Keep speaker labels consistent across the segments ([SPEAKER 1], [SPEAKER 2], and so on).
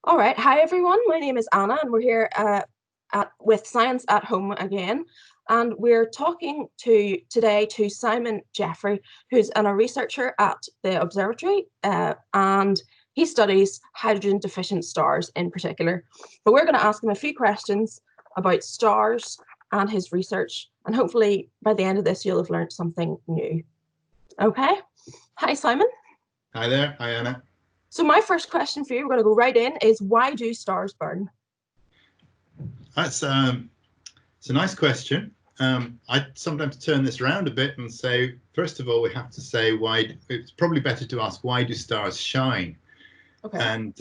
[SPEAKER 1] All right. Hi, everyone. My name is Anna, and we're here with Science at Home again. And we're talking today to Simon Jeffery, who's a researcher at the observatory, and he studies hydrogen deficient stars in particular. But we're going to ask him a few questions about stars and his research, and hopefully by the end of this, you'll have learned something new. Okay. Hi, Simon.
[SPEAKER 2] Hi there. Hi, Anna.
[SPEAKER 1] So my first question for you, we're going to go right in, is why do stars burn?
[SPEAKER 2] It's a nice question. I sometimes turn this around a bit and say, first of all, we have to say why. It's probably better to ask, why do stars shine?
[SPEAKER 1] Okay.
[SPEAKER 2] And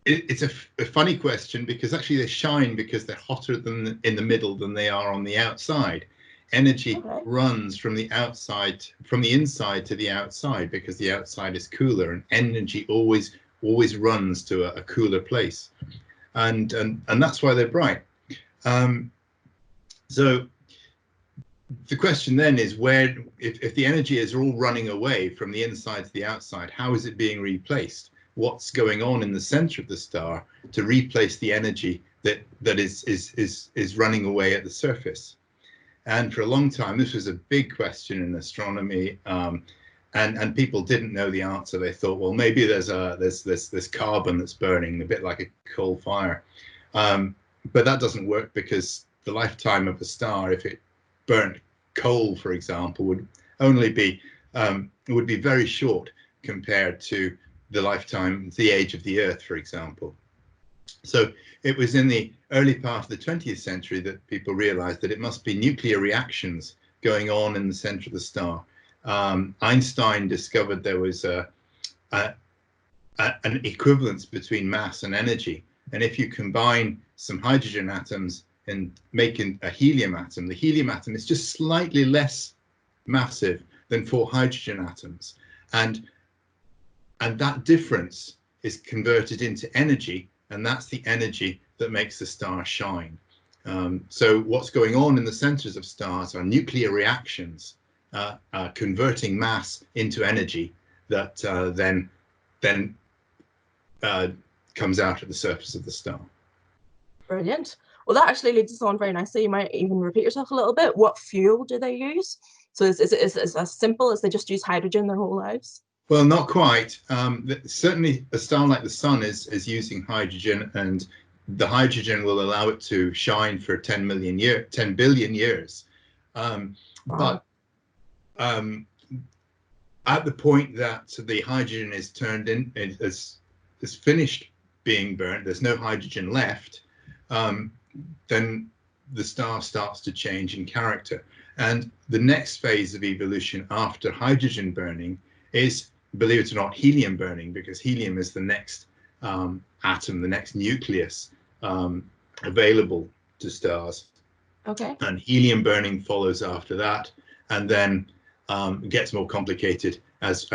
[SPEAKER 2] it's a funny question, because actually they shine because they're hotter than in the middle than they are on the outside. Energy runs from the inside to the outside, because the outside is cooler, and energy always runs to a cooler place, and that's why they're bright. So the question then is, where, if the energy is all running away from the inside to the outside, how is it being replaced? What's going on in the center of the star to replace the energy that is running away at the surface? And for a long time, this was a big question in astronomy, and people didn't know the answer. They thought, well, maybe there's carbon that's burning, a bit like a coal fire, but that doesn't work, because the lifetime of a star, if it burnt coal, for example, would be very short compared to the age of the Earth, for example. So it was in the early part of the 20th century that people realized that it must be nuclear reactions going on in the center of the star. Einstein discovered there was an equivalence between mass and energy. And if you combine some hydrogen atoms and make a helium atom, the helium atom is just slightly less massive than 4 hydrogen atoms. And that difference is converted into energy, and that's the energy that makes the star shine. So what's going on in the centers of stars are nuclear reactions, converting mass into energy that then comes out at the surface of the star.
[SPEAKER 1] Brilliant. Well, that actually leads us on very nicely. You might even repeat yourself a little bit. What fuel do they use? So is it as simple as they just use hydrogen their whole lives?
[SPEAKER 2] Well, not quite. Certainly a star like the sun is using hydrogen, and the hydrogen will allow it to shine for 10 billion years. Wow. But at the point that the hydrogen is turned in, is finished being burnt, there's no hydrogen left, then the star starts to change in character. And the next phase of evolution after hydrogen burning is, believe it or not, helium burning, because helium is the next atom, the next nucleus available to stars.
[SPEAKER 1] Okay.
[SPEAKER 2] And helium burning follows after that, and then it gets more complicated as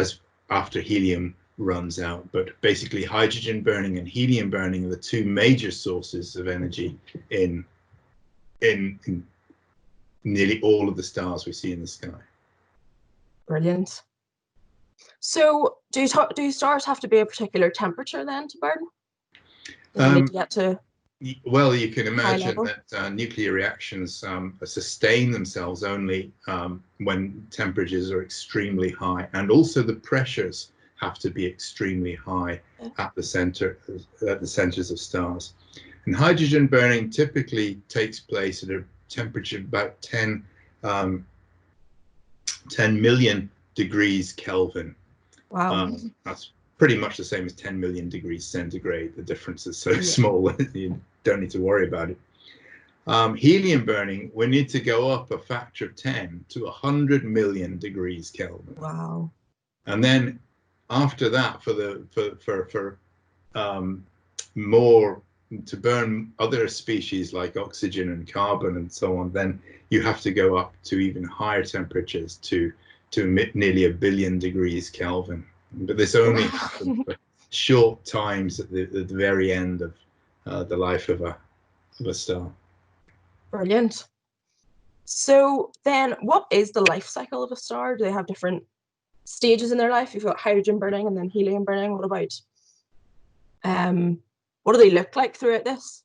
[SPEAKER 2] after helium runs out. But basically, hydrogen burning and helium burning are the two major sources of energy in nearly all of the stars we see in the sky.
[SPEAKER 1] Brilliant. So do stars have to be a particular temperature then to burn? Do they need to get to
[SPEAKER 2] well, you can imagine that nuclear reactions sustain themselves only when temperatures are extremely high, and also the pressures have to be extremely high at the centers of stars. And hydrogen burning typically takes place at a temperature of about 10 million degrees Kelvin.
[SPEAKER 1] Wow.
[SPEAKER 2] That's pretty much the same as 10 million degrees centigrade. The difference is so small that you don't need to worry about it. Helium burning, we need to go up a factor of 10 to 100 million degrees Kelvin.
[SPEAKER 1] Wow.
[SPEAKER 2] And then after that, for more, to burn other species like oxygen and carbon and so on, then you have to go up to even higher temperatures, to nearly 1 billion degrees Kelvin. But this only happens for short times at the very end of the life of a star.
[SPEAKER 1] Brilliant. So then what is the life cycle of a star? Do they have different stages in their life? You've got hydrogen burning and then helium burning. What about what do they look like throughout this?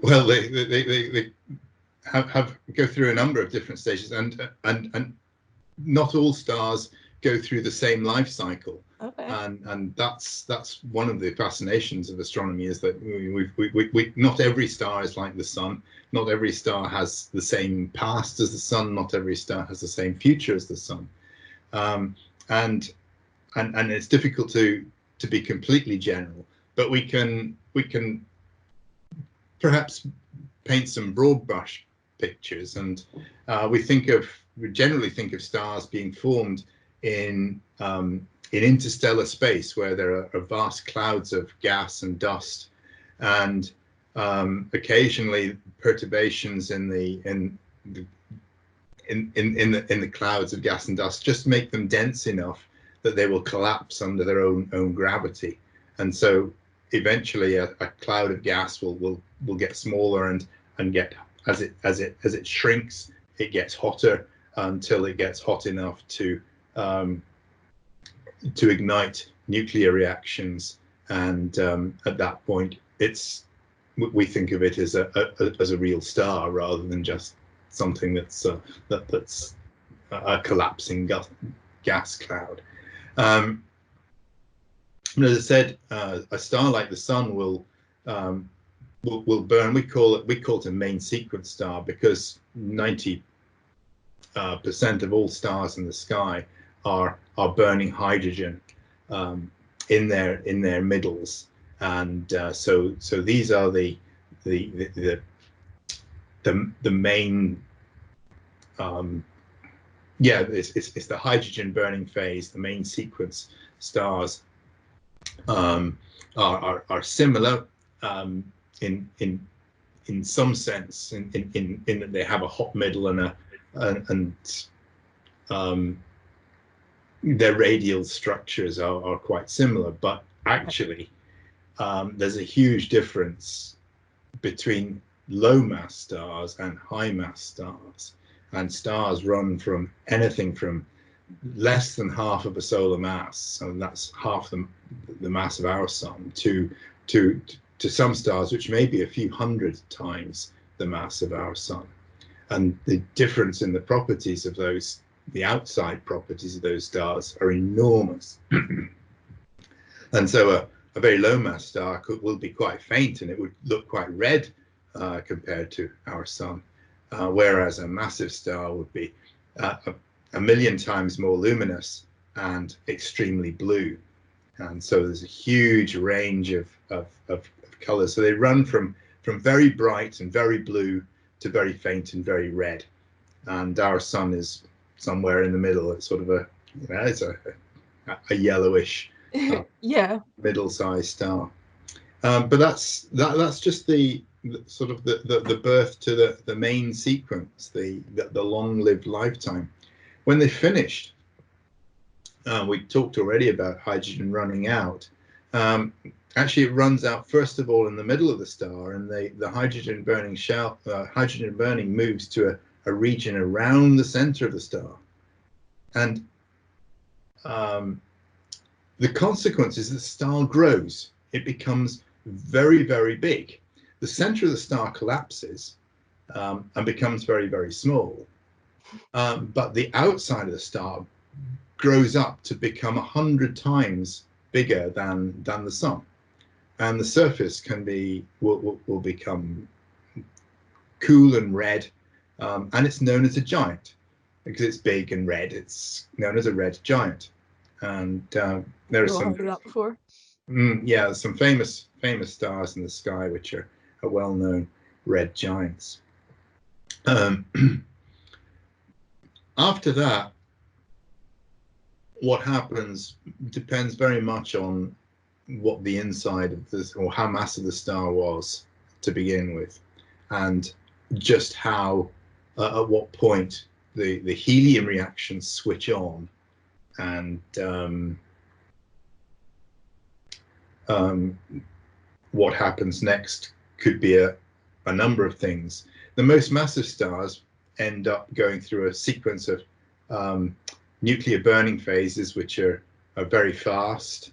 [SPEAKER 2] Well, they have go through a number of different stages, and not all stars go through the same life cycle.
[SPEAKER 1] Okay.
[SPEAKER 2] And that's one of the fascinations of astronomy, is that we not every star is like the sun. Not every star has the same past as the sun. Not every star has the same future as the sun. And it's difficult to be completely general, but we can perhaps paint some broad brush pictures. And we generally think of stars being formed in interstellar space, where there are vast clouds of gas and dust, and occasionally perturbations in the clouds of gas and dust just make them dense enough that they will collapse under their own gravity. And so eventually a cloud of gas will get smaller and get, as it shrinks, it gets hotter until it gets hot enough to ignite nuclear reactions. And at that point, we think of it as a real star, rather than just something that's a collapsing gas cloud. And as I said, a star like the sun will burn. We call it a main sequence star, because 90% of all stars in the sky are burning hydrogen in their middles, and so these are the main it's the hydrogen burning phase. The main sequence stars are similar in some sense, in that they have a hot middle and their radial structures are quite similar, but actually there's a huge difference between low mass stars and high mass stars. And stars run from anything from less than half of a solar mass, so that's half the mass of our sun, to some stars which may be a few hundred times the mass of our sun. And the difference in the properties of those, the outside properties of those stars, are enormous. And so a very low mass star will be quite faint, and it would look quite red compared to our sun. Whereas a massive star would be a million times more luminous and extremely blue. And so there's a huge range of colors. So they run from very bright and very blue to very faint and very red. And our sun is somewhere in the middle. It's sort of it's a yellowish middle-sized star. But that's just the sort of the birth to the main sequence, the long-lived lifetime. When they finished, we talked already about hydrogen running out. Actually, it runs out first of all in the middle of the star, and the hydrogen burning moves to a region around the center of the star. And the consequence is the star grows. It becomes very, very big. The center of the star collapses and becomes very, very small. But the outside of the star grows up to become 100 times bigger than the sun. And the surface will become cool and red, and it's known as a giant because it's big and red. It's known as a red giant. And there are some some famous stars in the sky which are well-known red giants. After that, what happens depends very much on what the inside of this, or how massive the star was to begin with, and just how at what point the helium reactions switch on, and what happens next could be a number of things. The most massive stars end up going through a sequence of nuclear burning phases, which are very fast,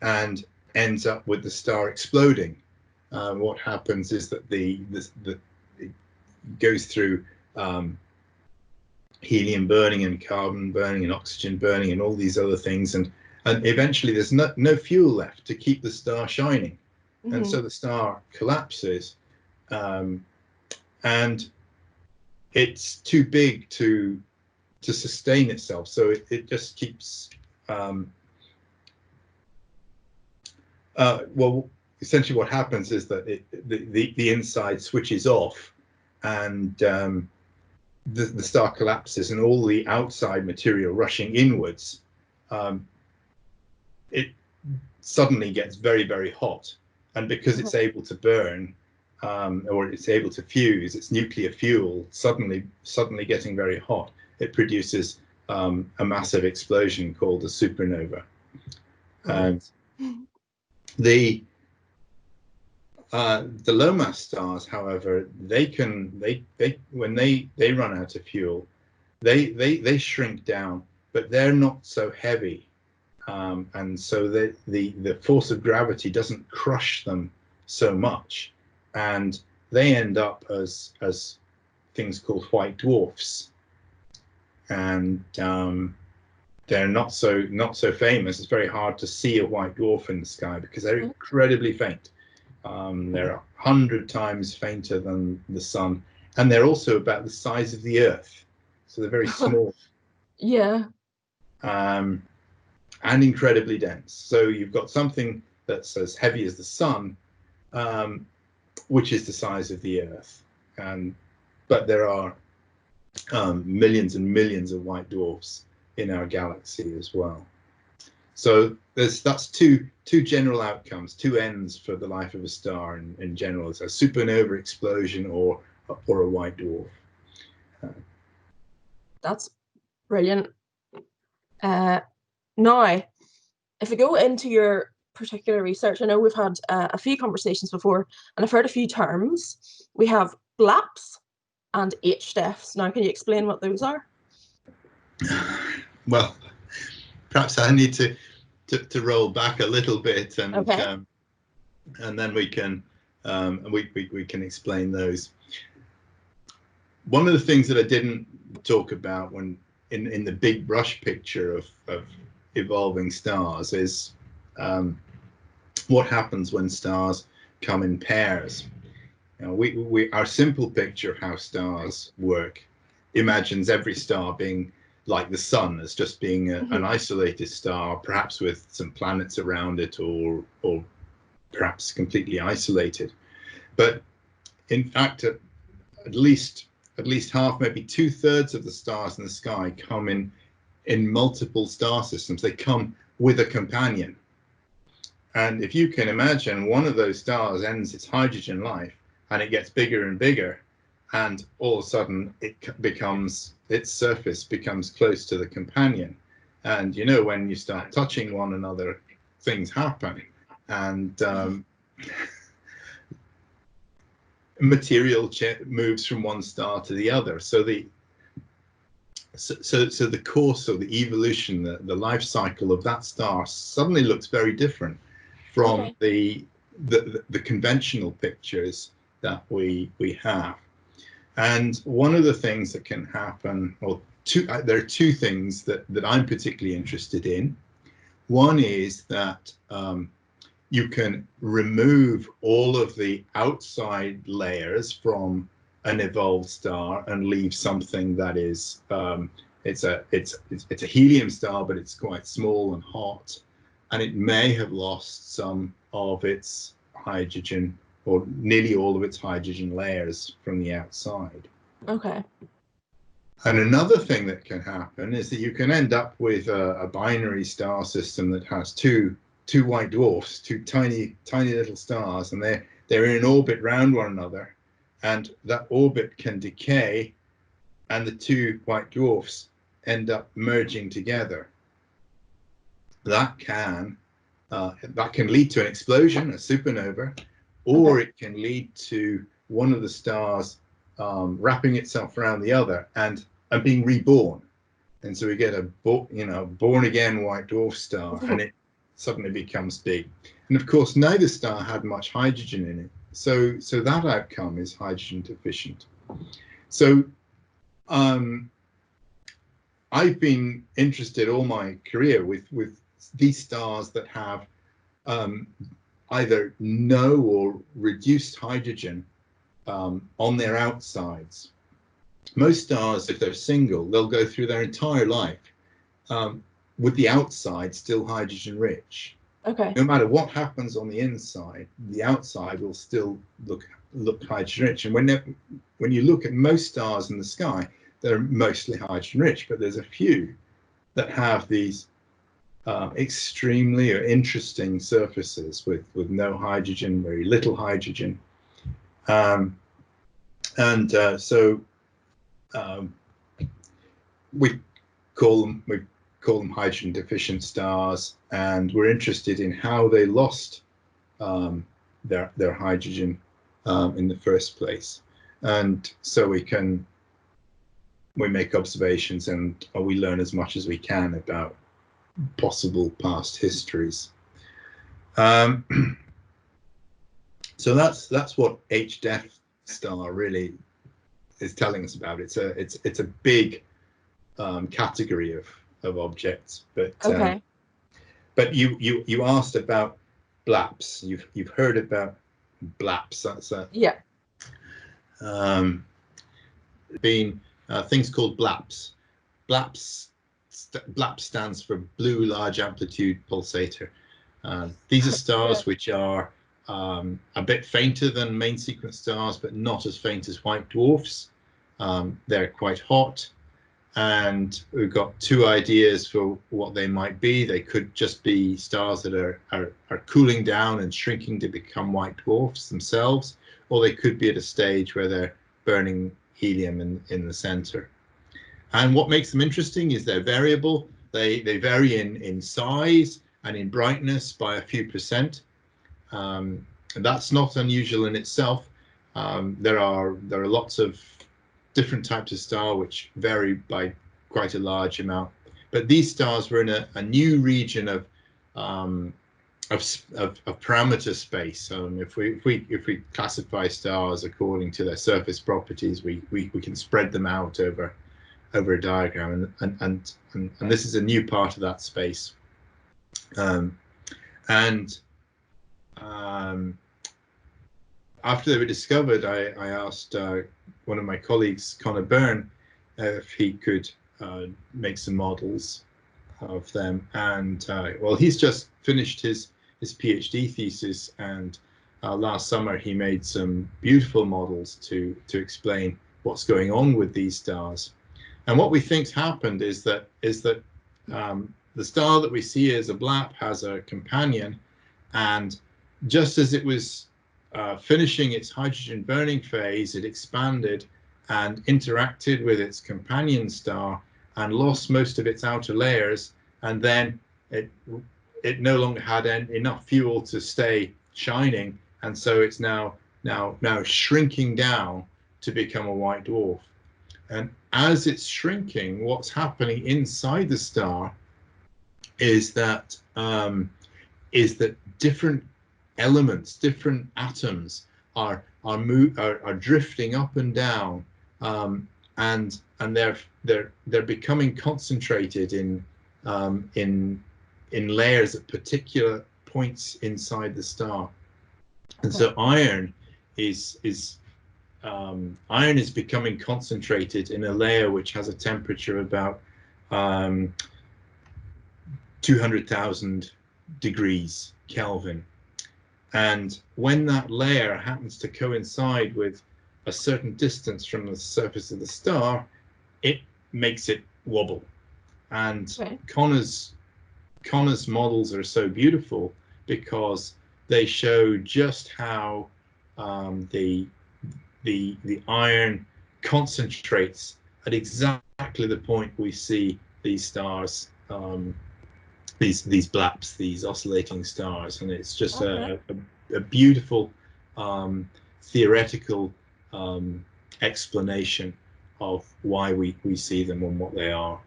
[SPEAKER 2] and ends up with the star exploding. What happens is that it goes through helium burning and carbon burning and oxygen burning and all these other things, and eventually there's no fuel left to keep the star shining, and so the star collapses, and it's too big to sustain itself, so it just keeps well, essentially what happens is that the inside switches off, and the star collapses, and all the outside material rushing inwards, it suddenly gets very, very hot, and because it's able to burn, or it's able to fuse, its nuclear fuel suddenly getting very hot, it produces a massive explosion called a supernova. And the low mass stars, however, when they run out of fuel, they shrink down, but they're not so heavy, and so the force of gravity doesn't crush them so much, and they end up as things called white dwarfs, and they're not so famous. It's very hard to see a white dwarf in the sky because they're incredibly faint. They're 100 times fainter than the sun, and they're also about the size of the Earth, so they're very small.
[SPEAKER 1] Yeah.
[SPEAKER 2] And incredibly dense. So you've got something that's as heavy as the sun, which is the size of the Earth, but there are millions and millions of white dwarfs in our galaxy as well. So that's two general outcomes, two ends for the life of a star in general. It's a supernova explosion or a white dwarf.
[SPEAKER 1] That's brilliant. Now, if we go into your particular research, I know we've had a few conversations before, and I've heard a few terms. We have BLAPs and HDEFs. Now, can you explain what those are?
[SPEAKER 2] Well, perhaps I need to roll back a little bit, and and then we can explain those. One of the things that I didn't talk about when in the big brush picture of evolving stars is what happens when stars come in pairs. You know, our simple picture of how stars work imagines every star being like the sun, as just being an isolated star, perhaps with some planets around it, or perhaps completely isolated. But in fact, at least half, maybe 2/3 of the stars in the sky come in multiple star systems. They come with a companion. And if you can imagine, one of those stars ends its hydrogen life, and it gets bigger and bigger, and all of a sudden its surface becomes close to the companion. And you know, when you start touching one another, things happen, and material moves from one star to the other. So the course or the evolution, the life cycle of that star suddenly looks very different from the conventional pictures that we have. And one of the things that can happen, or there are two things that I'm particularly interested in. One is that you can remove all of the outside layers from an evolved star and leave something that is it's a helium star, but it's quite small and hot, and it may have lost some of its hydrogen, or nearly all of its hydrogen layers from the outside.
[SPEAKER 1] Okay.
[SPEAKER 2] And another thing that can happen is that you can end up with a binary star system that has two white dwarfs, two tiny little stars, and they're in an orbit round one another, and that orbit can decay, and the two white dwarfs end up merging together. That can lead to an explosion, a supernova, or it can lead to one of the stars wrapping itself around the other and being reborn. And so we get a born again white dwarf star, and it suddenly becomes big. And of course, neither star had much hydrogen in it, so that outcome is hydrogen deficient. So I've been interested all my career with these stars that have either no or reduced hydrogen on their outsides. Most stars, if they're single, they'll go through their entire life with the outside still hydrogen rich.
[SPEAKER 1] Okay.
[SPEAKER 2] No matter what happens on the inside, the outside will still look hydrogen rich. And when you look at most stars in the sky, they're mostly hydrogen rich, but there's a few that have these extremely interesting surfaces with no hydrogen, very little hydrogen. So we call them hydrogen deficient stars, and we're interested in how they lost their hydrogen in the first place. And so we make observations, and we learn as much as we can about possible past histories. So that's what HDEF star really is telling us about. It's a big category of objects, but
[SPEAKER 1] Okay.
[SPEAKER 2] But you asked about BLAPs. You've heard about BLAPs. That's
[SPEAKER 1] yeah.
[SPEAKER 2] Been things called BLAPs. BLAPs stands for Blue Large Amplitude Pulsator. These are stars which are a bit fainter than main sequence stars, but not as faint as white dwarfs. They're quite hot, and we've got two ideas for what they might be. They could just be stars that are cooling down and shrinking to become white dwarfs themselves, or they could be at a stage where they're burning helium in the center. And what makes them interesting is they're variable. They vary in size and in brightness by a few percent. And that's not unusual in itself. There are lots of different types of star which vary by quite a large amount. But these stars were in a new region of parameter space. If we classify stars according to their surface properties, we can spread them out over a diagram, and this is a new part of that space. After they were discovered, I asked one of my colleagues, Connor Byrne, if he could make some models of them. And well, he's just finished his PhD thesis, and last summer he made some beautiful models to explain what's going on with these stars. And what we think's happened is that the star that we see as a BLAP has a companion, and just as it was finishing its hydrogen burning phase, it expanded and interacted with its companion star and lost most of its outer layers, and then it no longer had enough fuel to stay shining, and so it's now shrinking down to become a white dwarf. And as it's shrinking, what's happening inside the star is that different elements, different atoms are drifting up and down, and they're becoming concentrated in layers at particular points inside the star. And so iron is becoming concentrated in a layer which has a temperature of about 200,000 degrees Kelvin. And when that layer happens to coincide with a certain distance from the surface of the star, it makes it wobble. And Connor's models are so beautiful because they show just how the iron concentrates at exactly the point we see these stars, these BLAPs, these oscillating stars, and it's just a beautiful theoretical explanation of why we see them and what they are.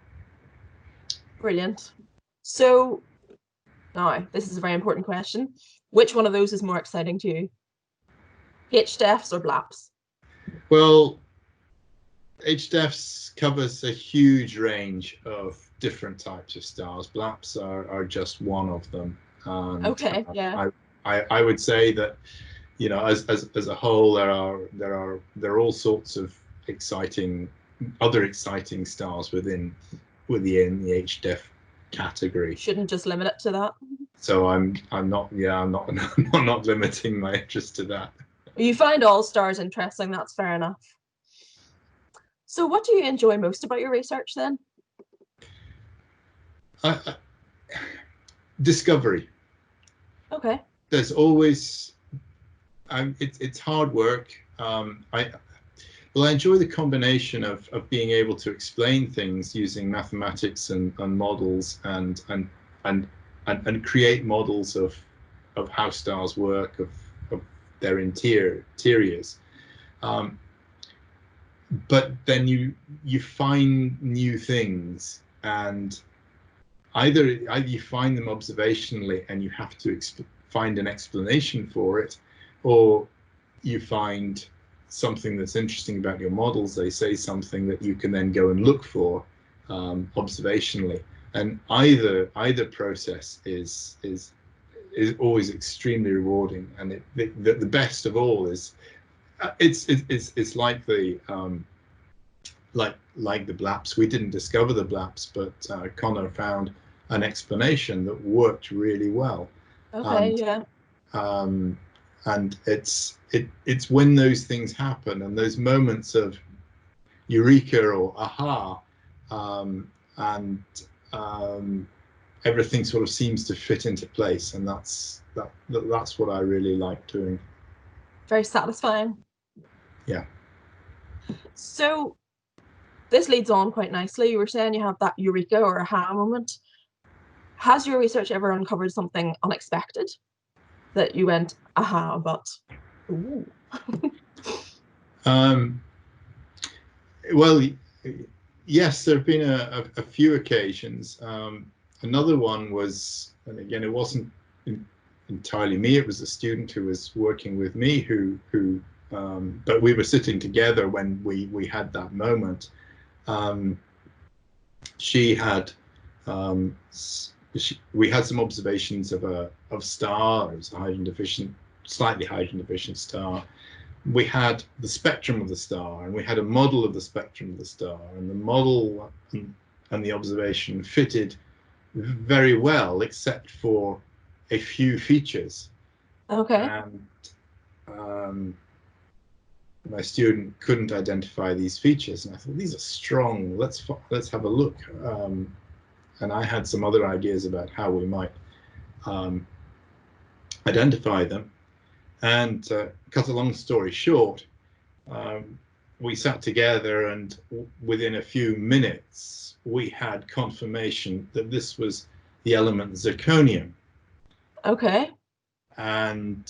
[SPEAKER 1] Brilliant. So now, this is a very important question. Which one of those is more exciting to you? HDEFs or BLAPs?
[SPEAKER 2] Well, HDEFs covers a huge range of different types of stars. Blaps are just one of them. And
[SPEAKER 1] Okay, yeah.
[SPEAKER 2] I would say that, you know, as a whole, there are all sorts of other exciting stars within the HDEF category.
[SPEAKER 1] Shouldn't just limit it to that.
[SPEAKER 2] So I'm not I'm not limiting my interest to that.
[SPEAKER 1] You find all stars interesting, that's fair enough. So what do you enjoy most about your research then?
[SPEAKER 2] Discovery.
[SPEAKER 1] Okay.
[SPEAKER 2] There's always it's hard work. I enjoy the combination of being able to explain things using mathematics and models and create models of how stars work, of their interiors. But then you find new things, and either you find them observationally and you have to find an explanation for it, or you find something that's interesting about your models. They say something that you can then go and look for observationally, and either process is always extremely rewarding. And the best of all is it's like the like the Blaps. We didn't discover the Blaps, but Connor found an explanation that worked really well.
[SPEAKER 1] Okay,
[SPEAKER 2] And
[SPEAKER 1] yeah.
[SPEAKER 2] And it's when those things happen, and those moments of eureka or aha, and everything sort of seems to fit into place, and that's what I really like doing.
[SPEAKER 1] Very satisfying.
[SPEAKER 2] Yeah.
[SPEAKER 1] So this leads on quite nicely. You were saying you have that eureka or aha moment. Has your research ever uncovered something unexpected that you went, aha, but ooh?
[SPEAKER 2] Well, yes, there have been a few occasions. Another one was, and again, it wasn't entirely me. It was a student who was working with me but we were sitting together when we had that moment. She had we had some observations of a star. It was a slightly hydrogen deficient star. We had the spectrum of the star, and we had a model of the spectrum of the star, and the model and the observation fitted very well, except for a few features.
[SPEAKER 1] Okay.
[SPEAKER 2] And my student couldn't identify these features, and I thought, these are strong. Let's have a look. And I had some other ideas about how we might identify them. And cut a long story short, we sat together, and within a few minutes, we had confirmation that this was the element zirconium.
[SPEAKER 1] Okay.
[SPEAKER 2] And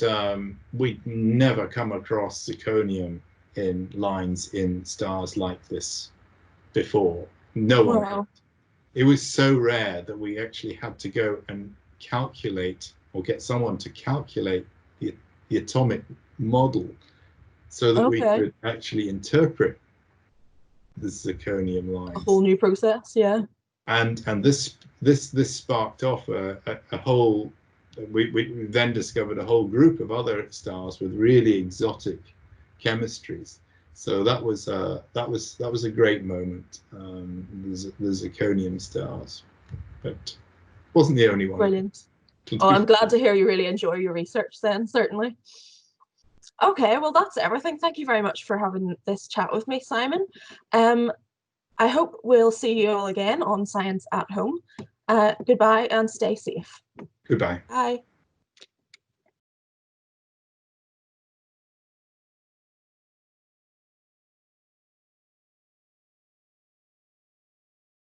[SPEAKER 2] we'd never come across zirconium in lines in stars like this before. No one had. It was so rare that we actually had to go and calculate, or get someone to calculate the atomic model, so that we could actually interpret the zirconium lines.
[SPEAKER 1] A whole new process, yeah.
[SPEAKER 2] And this sparked off a whole. We then discovered a whole group of other stars with really exotic chemistries. So that was a great moment. The zirconium stars, but wasn't the only one.
[SPEAKER 1] Brilliant. Oh, I'm glad to hear you really enjoy your research then, certainly. Okay, well, that's everything. Thank you very much for having this chat with me, Simon. I hope we'll see you all again on Science at Home. Goodbye and stay safe.
[SPEAKER 2] Goodbye.
[SPEAKER 1] Bye.